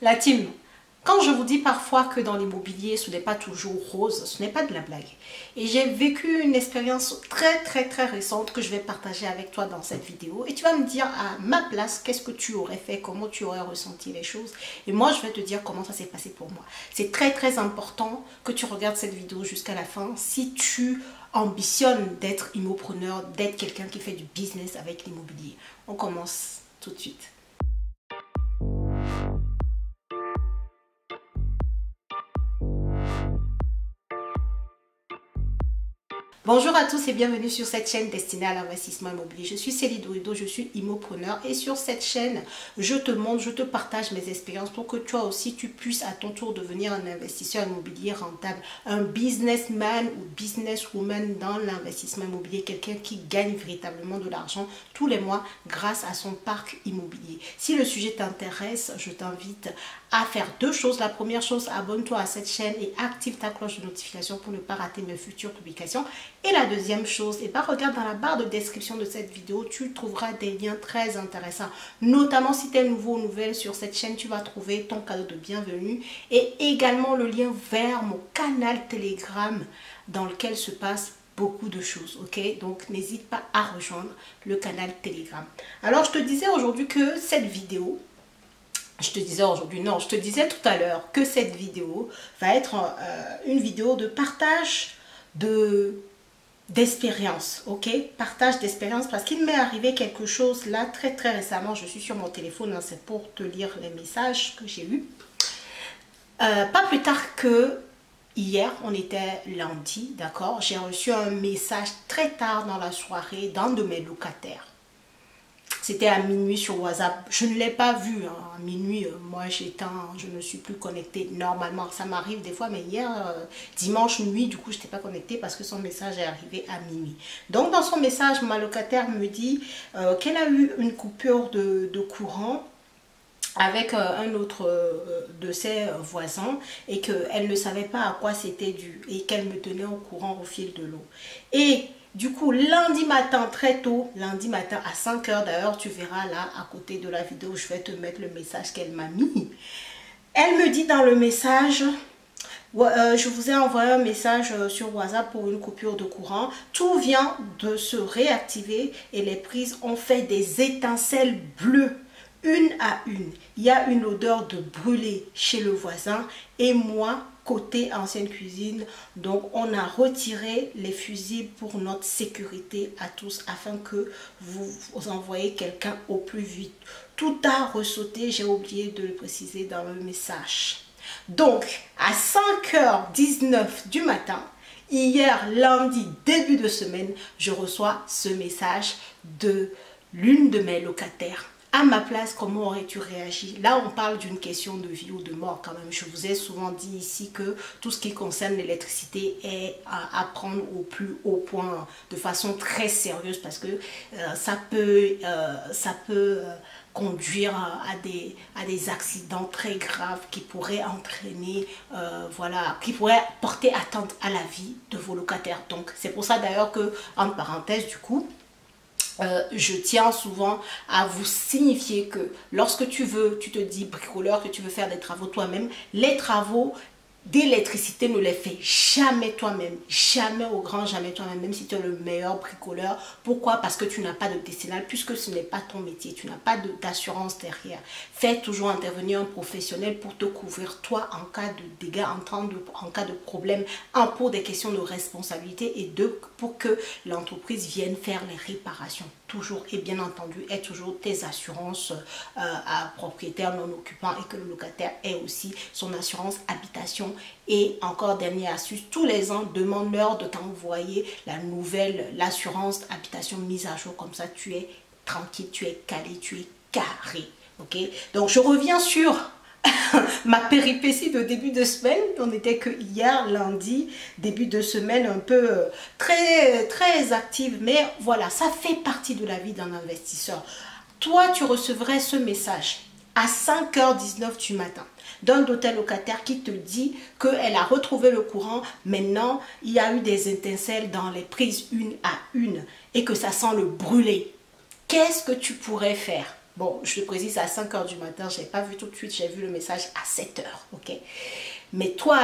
La team, quand je vous dis parfois que dans l'immobilier, ce n'est pas toujours rose, ce n'est pas de la blague. Et j'ai vécu une expérience très récente que je vais partager avec toi dans cette vidéo. Et tu vas me dire à ma place, qu'est-ce que tu aurais fait, comment tu aurais ressenti les choses. Et moi, je vais te dire comment ça s'est passé pour moi. C'est très important que tu regardes cette vidéo jusqu'à la fin si tu ambitionnes d'être immopreneur, d'être quelqu'un qui fait du business avec l'immobilier. On commence tout de suite. Bonjour à tous et bienvenue sur cette chaîne destinée à l'investissement immobilier. Je suis Céline Dorido, je suis immopreneur et sur cette chaîne, je te montre, je te partage mes expériences pour que toi aussi tu puisses à ton tour devenir un investisseur immobilier rentable, un businessman ou businesswoman dans l'investissement immobilier, quelqu'un qui gagne véritablement de l'argent tous les mois grâce à son parc immobilier. Si le sujet t'intéresse, je t'invite à faire deux choses. La première chose, abonne-toi à cette chaîne et active ta cloche de notification pour ne pas rater mes futures publications. Et la deuxième chose, regarde dans la barre de description de cette vidéo, tu trouveras des liens très intéressants. Notamment si tu es nouveau ou nouvelle sur cette chaîne, tu vas trouver ton cadeau de bienvenue et également le lien vers mon canal Telegram dans lequel se passe beaucoup de choses, ok? Donc n'hésite pas à rejoindre le canal Telegram. Alors je te disais aujourd'hui que cette vidéo, je te disais tout à l'heure que cette vidéo va être une vidéo de partage d'expérience, ok? Partage d'expérience parce qu'il m'est arrivé quelque chose là très récemment. Je suis sur mon téléphone, hein, c'est pour te lire les messages que j'ai eus. Pas plus tard que hier, on était lundi, d'accord? J'ai reçu un message très tard dans la soirée d'un de mes locataires. C'était à minuit sur WhatsApp. Je ne l'ai pas vu, hein. À minuit. Moi, je ne suis plus connectée normalement. Ça m'arrive des fois, mais hier, dimanche nuit, du coup, je n'étais pas connectée parce que son message est arrivé à minuit. Donc, dans son message, ma locataire me dit qu'elle a eu une coupure de courant avec un autre de ses voisins et qu'elle ne savait pas à quoi c'était dû et qu'elle me tenait au courant au fil de l'eau. Et du coup, lundi matin, très tôt, lundi matin à 5 h d'ailleurs, tu verras là à côté de la vidéo, je vais te mettre le message qu'elle m'a mis. Elle me dit dans le message, je vous ai envoyé un message sur WhatsApp pour une coupure de courant. Tout vient de se réactiver et les prises ont fait des étincelles bleues. Une à une. Il y a une odeur de brûlé chez le voisin et moi, côté ancienne cuisine, donc on a retiré les fusibles pour notre sécurité à tous afin que vous envoyez quelqu'un au plus vite. Tout a ressauté, j'ai oublié de le préciser dans le message. Donc, à 5h19 du matin, hier lundi, début de semaine, je reçois ce message de l'une de mes locataires. À ma place, comment aurais-tu réagi? Là, on parle d'une question de vie ou de mort quand même. Je vous ai souvent dit ici que tout ce qui concerne l'électricité est à prendre au plus haut point de façon très sérieuse parce que ça peut conduire à des accidents très graves qui pourraient entraîner, qui pourraient porter atteinte à la vie de vos locataires. Donc, c'est pour ça d'ailleurs que, en parenthèse du coup, je tiens souvent à vous signifier que lorsque tu te dis bricoleur, que tu veux faire des travaux toi-même, les travaux d'électricité ne les fais jamais toi-même, jamais au grand jamais toi-même, même si tu es le meilleur bricoleur. Pourquoi? Parce que tu n'as pas de décennale, puisque ce n'est pas ton métier, tu n'as pas d'assurance derrière. Fais toujours intervenir un professionnel pour te couvrir toi en cas de dégâts, en cas de problème, pour des questions de responsabilité et pour que l'entreprise vienne faire les réparations. Toujours et bien entendu, aie toujours tes assurances à propriétaire non occupant et que le locataire ait aussi son assurance habitation. Et encore dernière astuce, tous les ans, demande-leur de t'envoyer l'assurance habitation mise à jour. Comme ça, tu es tranquille, tu es calé, tu es carré. Ok? Donc, je reviens sur ma péripétie de début de semaine. On n'était que hier, lundi, début de semaine un peu très active. Mais voilà, ça fait partie de la vie d'un investisseur. Toi, tu recevrais ce message à 5h19 du matin d'un de tes locataires qui te dit qu'elle a retrouvé le courant. Maintenant, il y a eu des étincelles dans les prises une à une et que ça sent le brûler. Qu'est-ce que tu pourrais faire? Bon, je te précise, à 5 heures du matin, je n'ai pas vu tout de suite, j'ai vu le message à 7 heures, ok? Mais toi,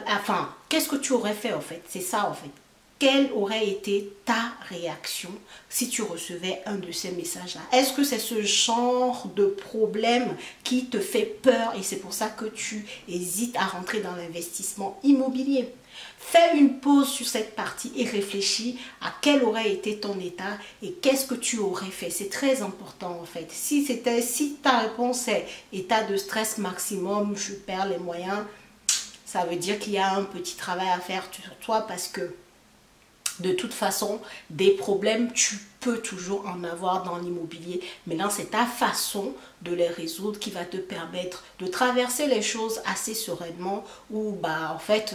enfin, qu'est-ce que tu aurais fait en fait? C'est ça en fait. Quelle aurait été ta réaction si tu recevais un de ces messages-là? Est-ce que c'est ce genre de problème qui te fait peur et c'est pour ça que tu hésites à rentrer dans l'investissement immobilier? Fais une pause sur cette partie et réfléchis à quel aurait été ton état et qu'est-ce que tu aurais fait. C'est très important en fait. Si ta réponse est état de stress maximum, je perds les moyens, ça veut dire qu'il y a un petit travail à faire sur toi parce que de toute façon, des problèmes, tu peux toujours en avoir dans l'immobilier. Maintenant, c'est ta façon de les résoudre qui va te permettre de traverser les choses assez sereinement ou bah en fait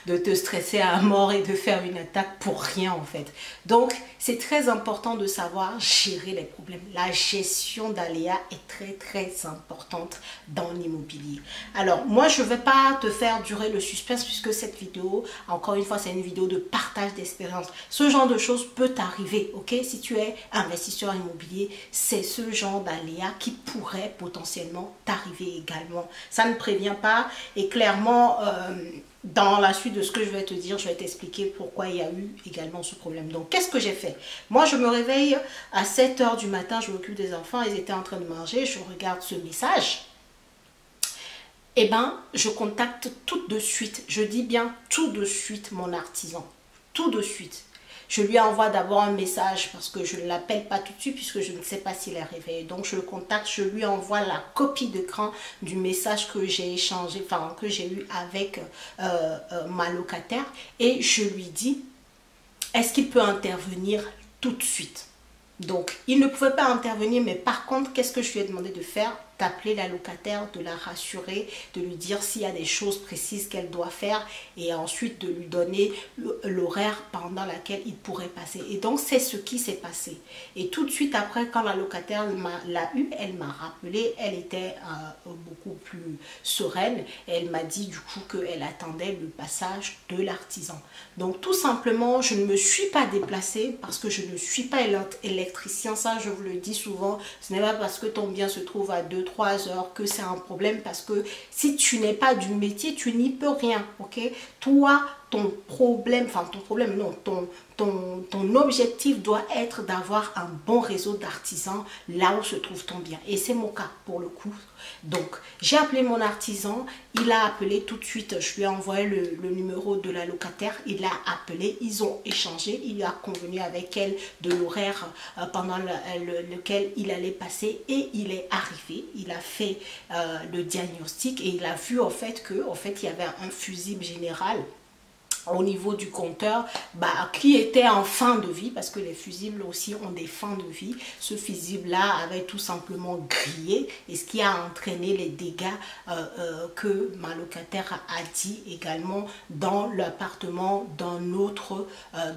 de te stresser à mort et de faire une attaque pour rien en fait. Donc, c'est très important de savoir gérer les problèmes. La gestion d'aléas est très importante dans l'immobilier. Alors, moi, je ne vais pas te faire durer le suspense puisque cette vidéo, encore une fois, c'est une vidéo de partage d'expérience. Ce genre de choses peut t'arriver, ok? Si tu es investisseur immobilier, c'est ce genre d'aléas qui pourrait potentiellement t'arriver également. Ça ne prévient pas et clairement, dans la suite de ce que je vais te dire, je vais t'expliquer pourquoi il y a eu également ce problème. Donc, qu'est-ce que j'ai fait? Moi, je me réveille à 7 heures du matin, je m'occupe des enfants, ils étaient en train de manger, je regarde ce message. Eh bien, je contacte tout de suite, je dis bien tout de suite mon artisan, tout de suite. Je lui envoie d'abord un message parce que je ne l'appelle pas tout de suite puisque je ne sais pas s'il est réveillé. Donc je le contacte, je lui envoie la copie d'écran du message que j'ai échangé, enfin que j'ai eu avec ma locataire et je lui dis, est-ce qu'il peut intervenir tout de suite? Donc, il ne pouvait pas intervenir, mais par contre, qu'est-ce que je lui ai demandé de faire? D'appeler la locataire, de la rassurer, de lui dire s'il y a des choses précises qu'elle doit faire et ensuite de lui donner l'horaire pendant laquelle il pourrait passer. Et donc, c'est ce qui s'est passé. Et tout de suite après, quand la locataire l'a eu, elle m'a rappelé, elle était beaucoup plus sereine. Et elle m'a dit du coup qu'elle attendait le passage de l'artisan. Donc, tout simplement, je ne me suis pas déplacée parce que je ne suis pas électricien. Ça, je vous le dis souvent, ce n'est pas parce que ton bien se trouve à 2-3 heures que c'est un problème parce que si tu n'es pas du métier, tu n'y peux rien, ok? Toi, ton problème, enfin ton problème, non, ton objectif doit être d'avoir un bon réseau d'artisans là où se trouve ton bien. Et c'est mon cas pour le coup. Donc, j'ai appelé mon artisan, il a appelé tout de suite, je lui ai envoyé le numéro de la locataire, il a appelé, ils ont échangé, il a convenu avec elle de l'horaire pendant lequel il allait passer et il est arrivé, il a fait le diagnostic et il a vu en fait que il y avait un fusible général au niveau du compteur qui était en fin de vie parce que les fusibles aussi ont des fins de vie. Ce fusible là avait tout simplement grillé et ce qui a entraîné les dégâts que ma locataire a dit également dans l'appartement d'un autre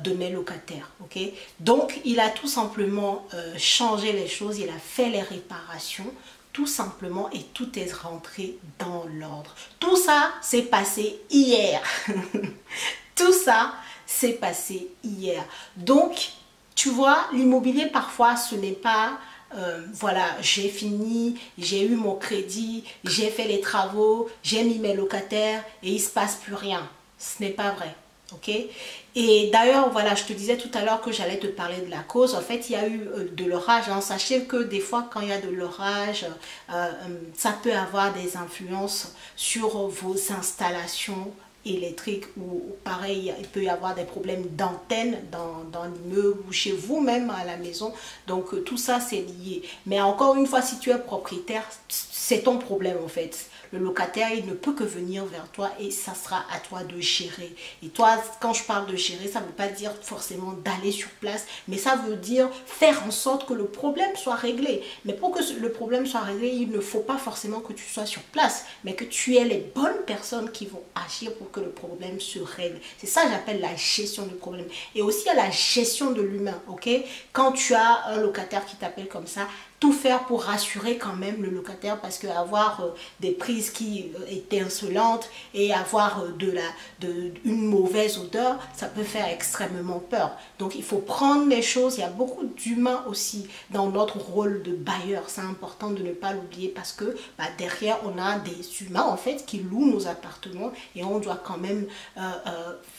de mes locataires, ok? Donc il a tout simplement changé les choses, il a fait les réparations tout simplement et tout est rentré dans l'ordre. Tout ça s'est passé hier. Tout ça s'est passé hier. Donc, tu vois, l'immobilier parfois ce n'est pas voilà, j'ai fini, j'ai eu mon crédit, j'ai fait les travaux, j'ai mis mes locataires et il ne se passe plus rien. Ce n'est pas vrai. Ok? Et d'ailleurs, voilà, je te disais tout à l'heure que j'allais te parler de la cause. En fait, il y a eu de l'orage. Hein. Sachez que des fois, quand il y a de l'orage, ça peut avoir des influences sur vos installations électriques ou pareil, il peut y avoir des problèmes d'antenne dans l'immeuble ou chez vous même à la maison. Donc, tout ça, c'est lié. Mais encore une fois, si tu es propriétaire, c'est ton problème en fait. Le locataire, il ne peut que venir vers toi et ça sera à toi de gérer. Et toi, quand je parle de gérer, ça ne veut pas dire forcément d'aller sur place, mais ça veut dire faire en sorte que le problème soit réglé. Mais pour que le problème soit réglé, il ne faut pas forcément que tu sois sur place, mais que tu aies les bonnes personnes qui vont agir pour que le problème se règle. C'est ça que j'appelle la gestion du problème. Et aussi à la gestion de l'humain, ok? Quand tu as un locataire qui t'appelle comme ça, tout faire pour rassurer quand même le locataire, parce que avoir des prises qui étaient insolentes et avoir une mauvaise odeur, ça peut faire extrêmement peur. Donc il faut prendre les choses. Il y a beaucoup d'humains aussi dans notre rôle de bailleur. C'est important de ne pas l'oublier, parce que derrière on a des humains en fait qui louent nos appartements, et on doit quand même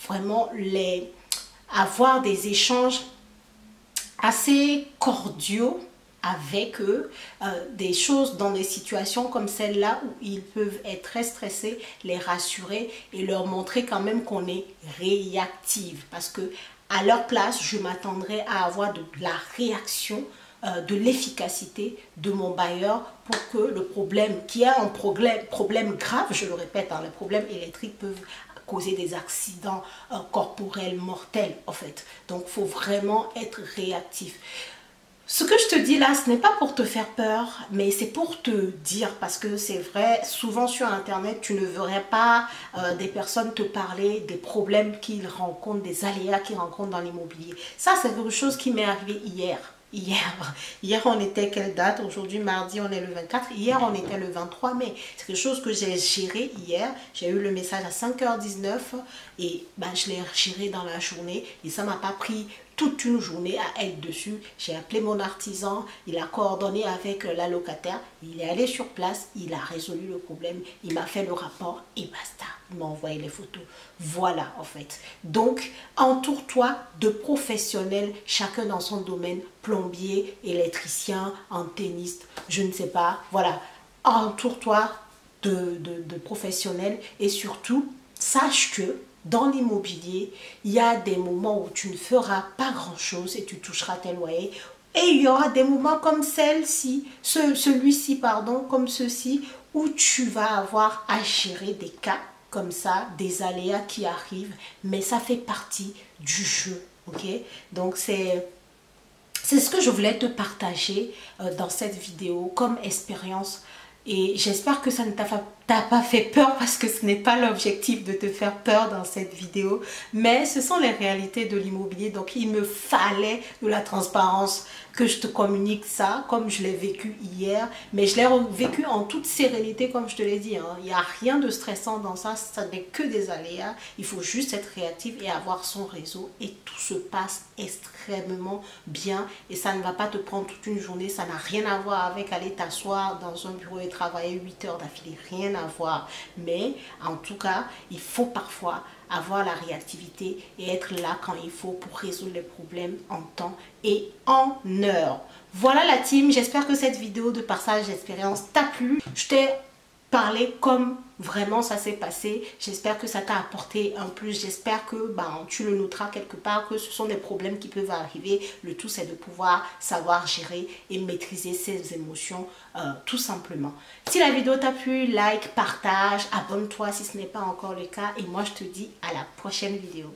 vraiment avoir des échanges assez cordiaux avec eux, des choses dans des situations comme celle-là où ils peuvent être très stressés, les rassurer et leur montrer quand même qu'on est réactive, parce que à leur place, je m'attendrais à avoir de la réaction, de l'efficacité de mon bailleur, pour que le problème, qui a un problème grave, je le répète, les problèmes électriques peuvent causer des accidents corporels mortels en fait. Donc il faut vraiment être réactif. Ce que je te dis là, ce n'est pas pour te faire peur, mais c'est pour te dire, parce que c'est vrai, souvent sur internet, tu ne verrais pas des personnes te parler des problèmes qu'ils rencontrent, des aléas qu'ils rencontrent dans l'immobilier. Ça, c'est quelque chose qui m'est arrivé hier. Hier on était quelle date? Aujourd'hui mardi on est le 24. Hier on était le 23 mai. C'est quelque chose que j'ai géré hier. J'ai eu le message à 5h19 et je l'ai géré dans la journée, et ça m'a pas pris toute une journée à être dessus. J'ai appelé mon artisan, il a coordonné avec la locataire, il est allé sur place, il a résolu le problème, il m'a fait le rapport et basta. Il m'a envoyé les photos. Voilà en fait. Donc entoure-toi de professionnels, chacun dans son domaine, plombier, électricien, antenniste, je ne sais pas. Voilà, entoure-toi de professionnels, et surtout sache que dans l'immobilier, il y a des moments où tu ne feras pas grand-chose et tu toucheras tes loyers. Et il y aura des moments comme celui-ci, pardon, comme ceci, où tu vas avoir à gérer des cas comme ça, des aléas qui arrivent, mais ça fait partie du jeu, ok? Donc c'est ce que je voulais te partager dans cette vidéo comme expérience. Et j'espère que ça ne t'a pas fait peur, parce que ce n'est pas l'objectif de te faire peur dans cette vidéo. Mais ce sont les réalités de l'immobilier. Donc il me fallait de la transparence, que je te communique ça comme je l'ai vécu hier. Mais je l'ai vécu en toute sérénité, comme je te l'ai dit. Il n'y a rien de stressant dans ça. Ça n'est que des aléas. Il faut juste être réactif et avoir son réseau. Et tout se passe extrêmement bien. Et ça ne va pas te prendre toute une journée. Ça n'a rien à voir avec aller t'asseoir dans un bureau et travailler 8 heures d'affilée. Rien à voir. Mais en tout cas, il faut parfois avoir la réactivité et être là quand il faut pour résoudre les problèmes en temps et en heure. Voilà la team, j'espère que cette vidéo de partage d'expérience t'a plu. Je t'ai parlé comme vraiment ça s'est passé. J'espère que ça t'a apporté un plus. J'espère que tu le noteras quelque part, que ce sont des problèmes qui peuvent arriver. Le tout, c'est de pouvoir savoir gérer et maîtriser ses émotions tout simplement. Si la vidéo t'a plu, like, partage, abonne-toi si ce n'est pas encore le cas. Et moi, je te dis à la prochaine vidéo.